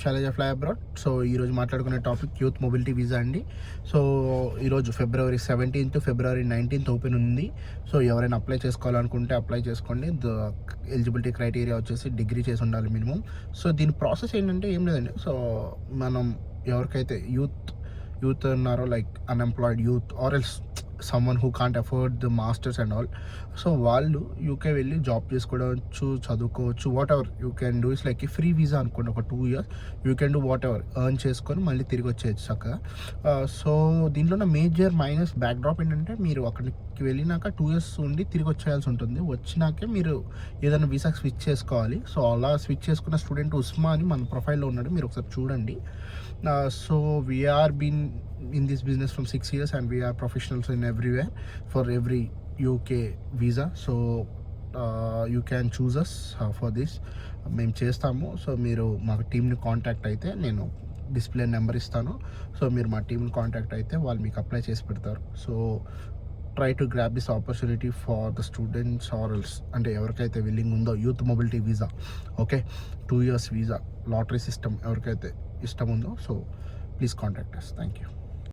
Shailaja fly abroad. So ఈరోజు మాట్లాడుకునే topic youth mobility visa అండి. సో ఈరోజు February 17th February 19th open ఉంది. సో ఎవరైనా అప్లై చేసుకోవాలనుకుంటే అప్లై చేసుకోండి. ఎలిజిబిలిటీ క్రైటీరియా వచ్చేసి డిగ్రీ చేసి ఉండాలి మినిమం. సో దీని ప్రాసెస్ ఏంటంటే ఏం లేదండి. సో మనం ఎవరికైతే యూత్ ఉన్నారో, like unemployed youth or else someone who can't afford the masters and all, so వాళ్ళు యూకే వెళ్ళి జాబ్ చేసుకోవచ్చు, చదువుకోవచ్చు. What ever you can do is like free visa అనుకోండి. ఒక 2 years you can do what ever, earn చేసుకొని మళ్ళీ తిరిగి వచ్చేయచ్చు చక్కగా. సో దీంట్లో ఉన్న మేజర్ మైనస్ బ్యాక్ డ్రాప్ ఏంటంటే, మీరు అక్కడికి వెళ్ళినాక 2 years ఉండి తిరిగి వచ్చేయాల్సి ఉంటుంది. వచ్చినాకే మీరు ఏదైనా వీసా స్విచ్ చేసుకోవాలి. సో అలా స్విచ్ చేసుకున్న స్టూడెంట్ ఉస్మా అని మన ప్రొఫైల్లో ఉన్నాడు, మీరు ఒకసారి చూడండి. So we are been in this business from 6 years and we are professionals in everywhere for every UK visa. So you can choose us for this. మేము చేస్తాము. సో మీరు మా టీమ్ని కాంటాక్ట్ అయితే నేను డిస్ప్లే నెంబర్ ఇస్తాను. సో మీరు మా టీమ్ని కాంటాక్ట్ అయితే వాళ్ళు మీకు అప్లై చేసి పెడతారు. So try to grab this opportunity for the students or else, అంటే ఎవరికైతే విల్లింగ్ ఉందో youth mobility visa. Okay, 2 years visa lottery system ఎవరికైతే ఇష్టం ఉందో, so please contact us. Thank you.